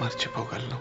మర్చిపోగలను.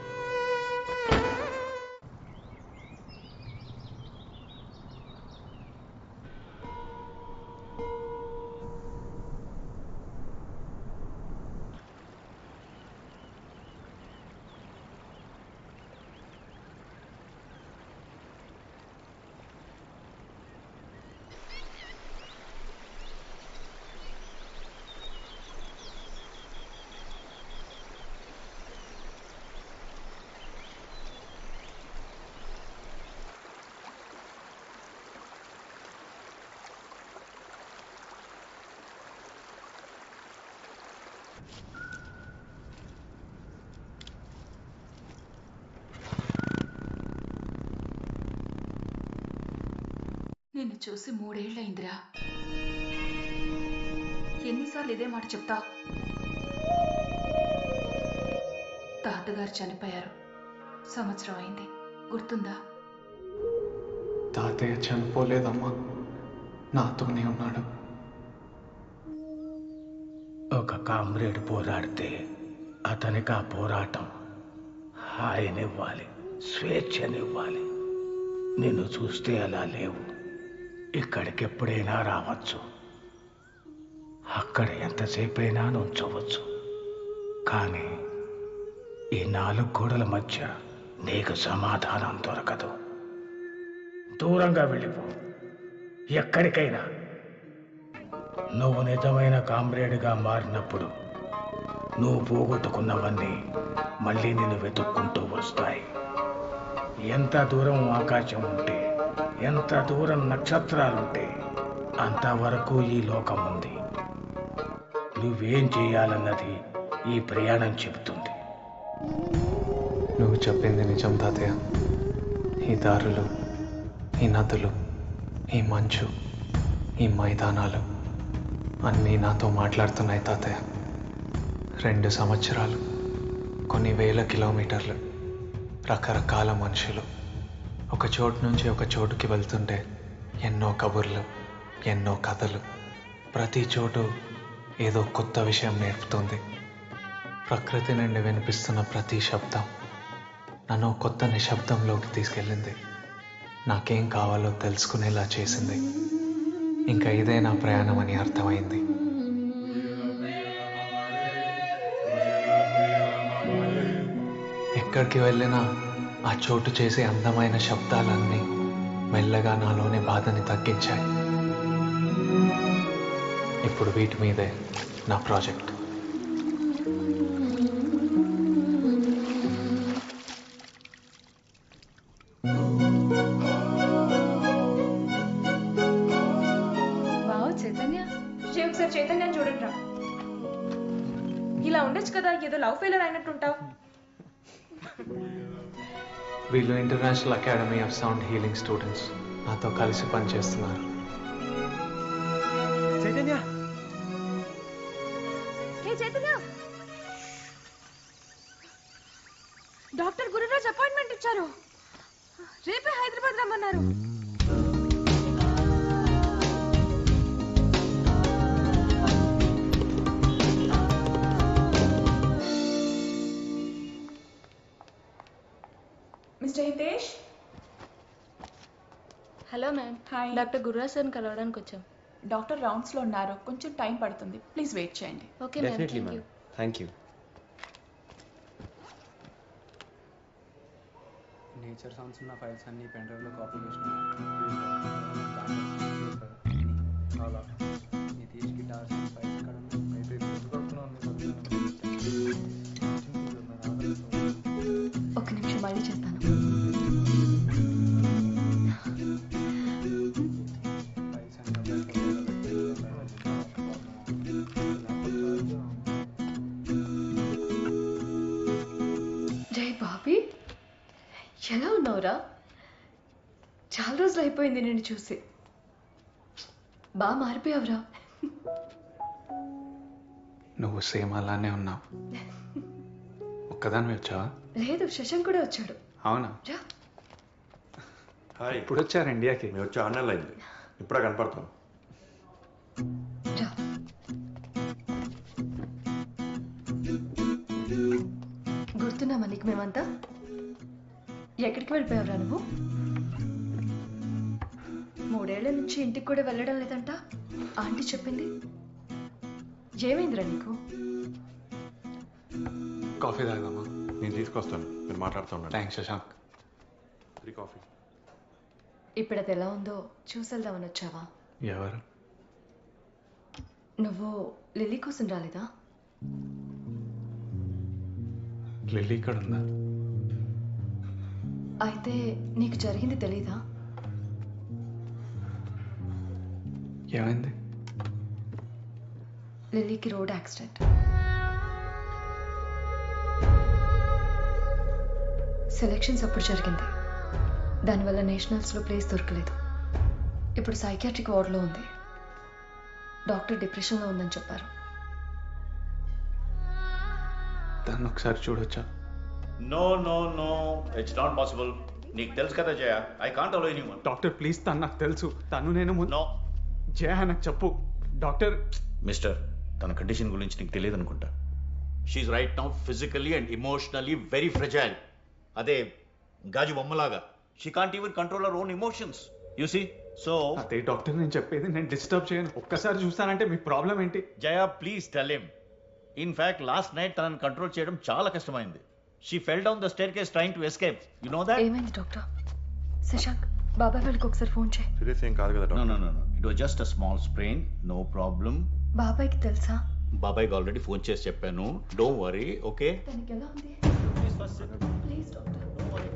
నిన్ను చూసి 3 ఏళ్ళయిందిరా. ఎన్నిసార్లు ఇదే మాట చెప్తావు? తాతగారు చనిపోయారు, సంవత్సరం అయింది, గుర్తుందా? తాతయ్య చనిపోలేదమ్మా, నాతోనే ఉన్నాడు. ఒక కామ్రేడ్ పోరాడితే అతనికి ఆ పోరాటం హాయినివ్వాలి, స్వేచ్ఛనివ్వాలి. నిన్ను చూస్తే అలా లేవు. ఇక్కడికి ఎప్పుడైనా రావచ్చు, అక్కడ ఎంతసేపైనా నుంచోవచ్చు. కానీ ఈ 4 గోడల మధ్య నీకు సమాధానం దొరకదు. దూరంగా వెళ్ళిపో, ఎక్కడికైనా. నువ్వు నిజమైన కామ్రేడ్గా మారినప్పుడు నువ్వు పోగొట్టుకున్నవన్నీ మళ్ళీ నిన్ను వెతుక్కుంటూ వస్తాయి. ఎంత దూరం ఆకాశం ఉంటే, ఎంత దూరం నక్షత్రాలుంటే అంతవరకు ఈ లోకం ఉంది. నువ్వేం చేయాలన్నది ఈ ప్రయాణం చెబుతుంది. నువ్వు చెప్పింది నిజం తాతయ్య. ఈ దారులు, ఈ నదులు, ఈ మంచు, ఈ మైదానాలు అన్నీ నాతో మాట్లాడుతున్నాయి తాతయ్య. 2 సంవత్సరాలు, కొన్ని వేల కిలోమీటర్లు, రకరకాల మనుషులు, ఒక చోటు నుంచి ఒక చోటుకి వెళ్తుంటే ఎన్నో కబుర్లు, ఎన్నో కథలు. ప్రతి చోటు ఏదో కొత్త విషయం నేర్పుతుంది. ప్రకృతి నుండి వినిపిస్తున్న ప్రతి శబ్దం నన్ను కొత్త నిశ్శబ్దంలోకి తీసుకెళ్ళింది. నాకేం కావాలో తెలుసుకునేలా చేసింది. ఇంకా ఇదే నా ప్రయాణం అని అర్థమైంది. ఎక్కడికి వెళ్ళినా ఆ చోటు చేసే అందమైన శబ్దాలన్నీ మెల్లగా నాలోని బాధని తగ్గించాయి. ఇప్పుడు వీటి మీదే నా ప్రాజెక్ట్. ఒకసారి చైతన్యాన్ని చూడండి రా. ఇలా ఉండొచ్చు కదా, ఏదో లవ్ ఫెయిలర్ అయినట్టుంటావు. వీళ్ళు international academy of sound healing students నాతో కలిసి పనిచేస్తున్నారు. చైతన్య, చైతన్య, డాక్టర్ గురురాజ్ అపాయింట్మెంట్ ఇచ్చారు. రేపే హైదరాబాద్ రమ్మన్నారు. Mister Hitesh. Hello ma'am. Hi. Doctor Gururaj సార్ని కలవడానికి వచ్చాం. డాక్టర్ రౌండ్స్లో ఉన్నారు, కొంచెం టైం పడుతుంది, ప్లీజ్ వెయిట్ చేయండి. Okay ma'am, thank you. Thank you. Nature sounds ఉన్న ఫైల్స్ అన్ని పెన్ డ్రైవ్లో కాపీ చేసినాం. నితీష్ గిటార్ ఫైల్స్ ఇక్కడ ఒక నిమిషం మళ్ళీ చేస్తాను. జై బాబీ, ఎలా ఉన్నావురా? చాలా రోజులు అయిపోయింది నేను చూసి. బాగా మారిపోయావురా. నువ్వు సేమ్ అలానే ఉన్నావు. ఒక్కదాన్ని వచ్చావా? లేదు, శశాంక్ కూడా వచ్చాడు. అవునా? రా. హాయ్. ఇప్పుడు వచ్చారు ఇండియాకి? మేము వచ్చి 6 నెలలు అయింది. ఇప్పుడే కనపడతాం. గుర్తున్నామా నీకు మేమంతా? ఎక్కడికి వెళ్ళిపోయావురా నువ్వు? 3 ఏళ్ల నుంచి ఇంటికి కూడా వెళ్ళడం లేదంట ఆంటీ చెప్పింది. ఏమైందిరా నీకు? కాఫీ తాగదామా? నేను తీసుకొస్తాను, మీరు మాట్లాడుతూ ఉన్నాను. థ్యాంక్స్ శశాంక్. 3 కాఫీ. ఇప్పుడు అది ఎలా ఉందో చూసెళ్దామని వచ్చావా? ఎవరు? నువ్వు లిల్లీ కోసం రాలేదా? లిల్లీ ఇక్కడ ఉందా? అయితే నీకు జరిగింది తెలీదా? ఏమైంది? లిల్లీకి రోడ్ యాక్సిడెంట్. సెలెక్షన్స్ అప్పుడు జరిగింది. దానివల్ల నేషనల్స్లో ప్లేస్ దొరకలేదు. ఇప్పుడు సైకియాట్రిక్ వార్డులో ఉంది. డాక్టర్ డిప్రెషన్లో ఉందని చెప్పారు. దాన్ని ఒకసారి చూడొచ్చా? No no no, it's not possible. నీకు తెలుసు కదా Jaya, I can't allow anyone. Doctor please, తను నాకు తెలుసు. తను నేను నో జయ నాకు చెప్పు డాక్టర్. మిస్టర్, తన కండిషన్ గురించి నీకు తెలియదు అనుకుంటా. She's right now physically and emotionally very fragile. అదే గాజు బొమ్మలాగా. She can't even control her own emotions, you see. So అదే డాక్టర్ నేను చెప్పేది. నేను డిస్టర్బ్ చేయను. ఒక్కసారి చూస్తానంటే మీ ప్రాబ్లం ఏంటి? Jaya please tell him. In fact last night తనని కంట్రోల్ చేయడం చాలా కష్టమైంది. She fell down the staircase trying to escape. You know that? ఏమైంది డాక్టర్? శశాంక్, బాబాయ్ వాళ్ళకి ఒకసారి ఫోన్ చేయి. సీరియస్ ఏం కాదు కదా no doctor? No no, it was just a small sprain, no problem. బాబాయ్కి తెలుసా? బాబాయ్కి ఆల్రెడీ ఫోన్ చేసి చెప్పాను. Don't worry, okay? తనకి ఎలా ఉంది? Please first sit. Please doctor. Don't worry.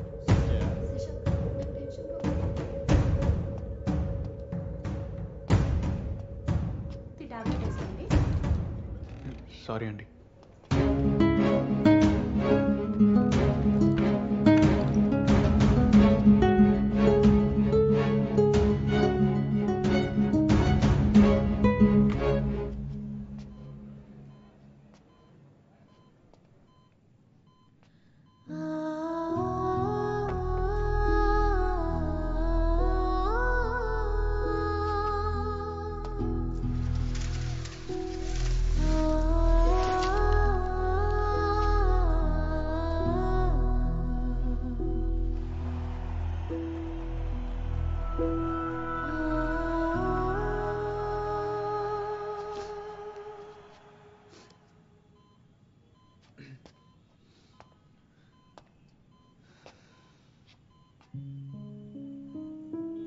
Shashank, నాకు టెన్షన్గా ఉంది. సారీ అండి.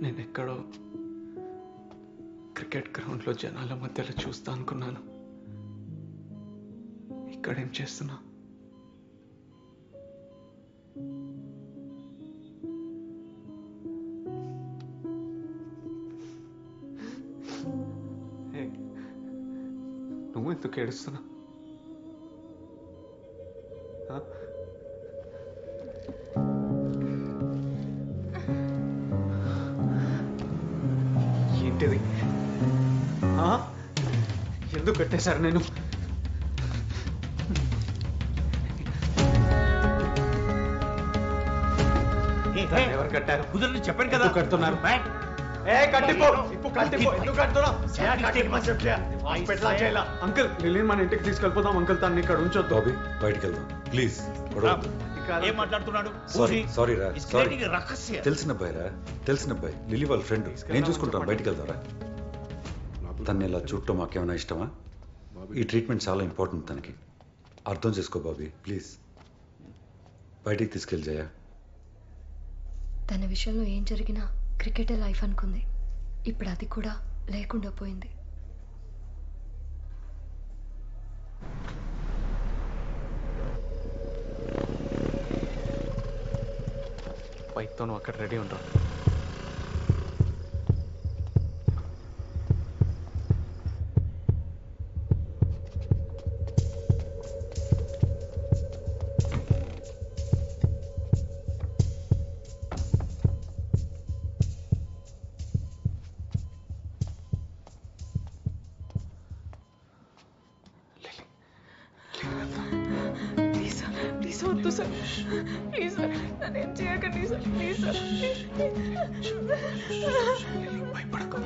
నేను ఎక్కడో క్రికెట్ గ్రౌండ్లో జనాల మధ్యలో చూస్తా అనుకున్నాను. ఇక్కడేం చేస్తున్నా? ఏ, నువ్వు ఎందుకు ఏడుస్తున్నా? ఏంటిది? ఎందుకు కట్టేశారు నేను? ఎవరు కట్టారు? కుదరని చెప్పాను కదా. ఎందుకు కడుతున్నారు? ఏ కట్టిపో, ఇప్పుడు కట్టిపో. ఎందుకు కడుతున్నావు? అంకుల్, లిలీని మన ఇంటికి తీసుకెళ్ళిపోదాం అంకుల్. తను ఇక్కడ ఉంచొద్దు. బాబీ, బయటికి వెళ్దాం ప్లీజ్. ఏం మాట్లాడుతున్నాడు? సారీ రా, సారీ. రహస్య తెలిసిన అబ్బాయి రా, తెలిసిన అబ్బాయి. లిలీ వాళ్ళ ఫ్రెండ్. నేను చూసుకుంటాను. బయటికి వెళ్దారా? తను ఇలా చూడటం మాకేమైనా ఇష్టమా? ఈ ట్రీట్మెంట్ చాలా ఇంపార్టెంట్ తనకి. అర్థం చేసుకో బాబీ ప్లీజ్. బయటికి తీసుకెళ్ళి జయ. తన విషయంలో ఏం జరిగినా క్రికెటే లైఫ్ అనుకుంది. ఇప్పుడు అది కూడా లేకుండా పోయింది. బైక్తో నువ్వు అక్కడ రెడీ ఉంటావు. ప్లీజ్ వద్దు సార్, ప్లీజ్ సార్, నన్నేం చేయకండి సార్, ప్లీజ్ సార్. భయపడకు.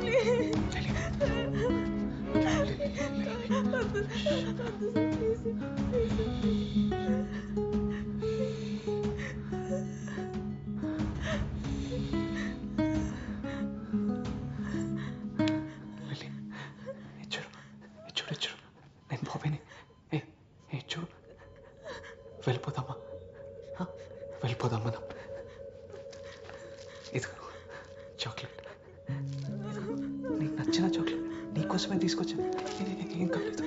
వెళ్ళిపోదామా? వెళ్ళిపోదాం మనం. ఇది చాక్లెట్, నీకు నచ్చిన చాక్లెట్ నీకోసమే తీసుకొచ్చాను. ఏం కాలేదు.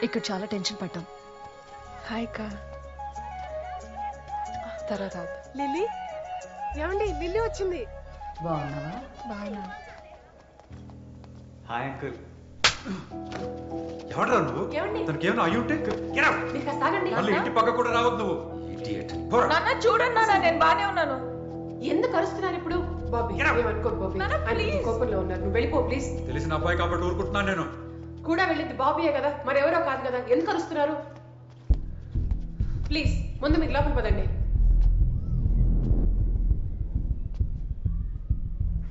ఇక్కడ చాలా టెన్షన్ పడ్డాం. హాయ్ అక్క. తర్వాత లిల్లీ, ఏమండి లిల్లీ వచ్చింది. బాగున్నా. Hi uncle. ఎవడరా నువ్వు? ఏమండి? తనకి ఏమైనా అయ్యి ఉంటే get out. మీరు కాస్త ఆగండి. మళ్ళీ ఇంటి పక్క కూడా రావద్దు నువ్వు. Idiot. పోరా. నాన్న చూడండి నాన్న, నేను బానే ఉన్నాను. ఎందుకు అరుస్తున్నారు ఇప్పుడు? బాబీ ఏమనుకో బాబీ, ఆయన కోపంలో ఉన్నారు. నువ్వు వెళ్ళిపో ప్లీజ్. తెలిసిన అబ్బాయి కాబట్టి ఊరుకుంటున్నాను నేను. కూడా వెళ్ళింది బాబీయే కదా, మరెవరో కాదు కదా. ఎందుకు అరుస్తున్నారు? ప్లీజ్ ముందు మీరు లోపల పదండి.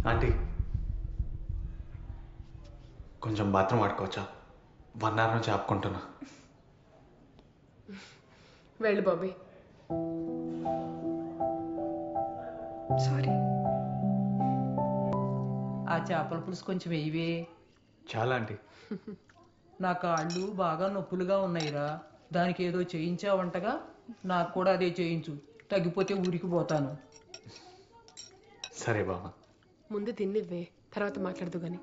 ఆంటీ, కొంచెం బాత్రూమ్ ఆడుకోవచ్చా? 1 hour నుంచి ఆపుకుంటున్నా. వెళ్ళు బాబీ. సారీ. ఆ చేపల పులుసు కొంచెం వేయవే. చాలా ఆంటీ. నా కాళ్ళు బాగా నొప్పులుగా ఉన్నాయిరా. దానికి ఏదో చేయించావంటగా, నాకు కూడా అదే చేయించు. తగ్గిపోతే ఊరికి పోతాను. సరే బామ్మ. ముందు తిన్నివ్వే, తర్వాత మాట్లాడదు గాని.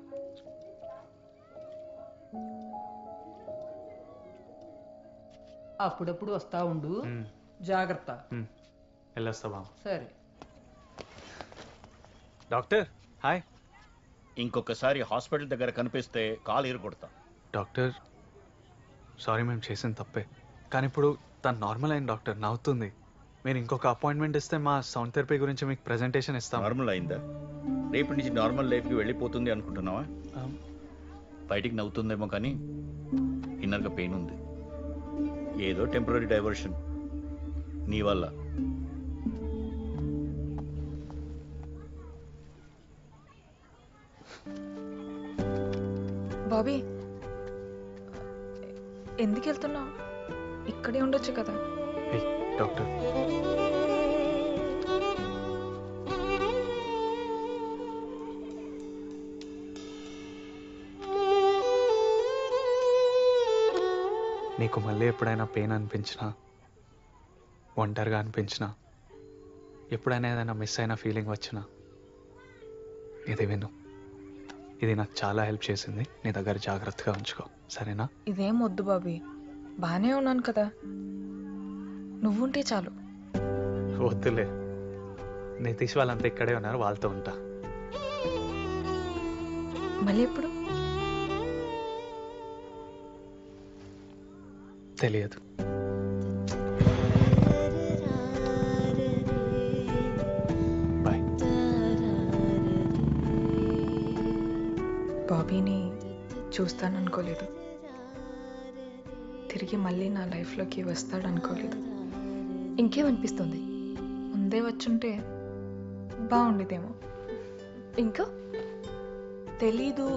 అప్పుడప్పుడు వస్తా ఉండు, జాగ్రత్త. వెళ్ళొస్తా బామ్మ. సరే. Doctor hi. ఇంకొకసారి హాస్పిటల్ దగ్గర కనిపిస్తే కాలు ఎరగొడతా. డాక్టర్ సారీ, మేము చేసిన తప్పే. కానీ ఇప్పుడు తను నార్మల్ అయిన డాక్టర్, నవ్వుతుంది. మీరు ఇంకొక అపాయింట్మెంట్ ఇస్తే మా సౌండ్ థెరపీ గురించి మీకు ప్రెజెంటేషన్ ఇస్తాం. నార్మల్ అయిందా? రేపటి నుంచి నార్మల్ లైఫ్కి వెళ్ళిపోతుంది అనుకుంటున్నావా? బయటికి నవ్వుతుందేమో కానీ ఇన్నర్గా పెయిన్ ఉంది. ఏదో టెంపరీ డైవర్షన్ నీ వల్ల. బాబీ ఎందుకు వెళ్తున్నావు? ఇక్కడే ఉండొచ్చు కదా. డాక్టర్ నీకు మళ్ళీ ఎప్పుడైనా పెయిన్ అనిపించినా, ఒంటరిగా అనిపించినా, ఎప్పుడైనా ఏదైనా మిస్ అయిన ఫీలింగ్ వచ్చినా ఇది విను. ఇది నాకు చాలా హెల్ప్ చేసింది. నీ దగ్గర జాగ్రత్తగా ఉంచుకో, సరేనా? ఇదేం వద్దు బాబీ, బానే ఉన్నాను కదా. నువ్వుంటే చాలు. వద్దులే, నితీష్ వాళ్ళంతా ఇక్కడే ఉన్నారు, వాళ్ళతో ఉంటా. మళ్ళీ ఎప్పుడు? తెలియదు. బాయ్. బాబీని చూస్తాననుకోలేదు, తిరిగి మళ్ళీ నా లైఫ్లోకి వస్తాడనుకోలేదు. ఇంకేమనిపిస్తుంది? ముందే వచ్చుంటే బాగుండేదేమో. ఇంకా తెలీదు,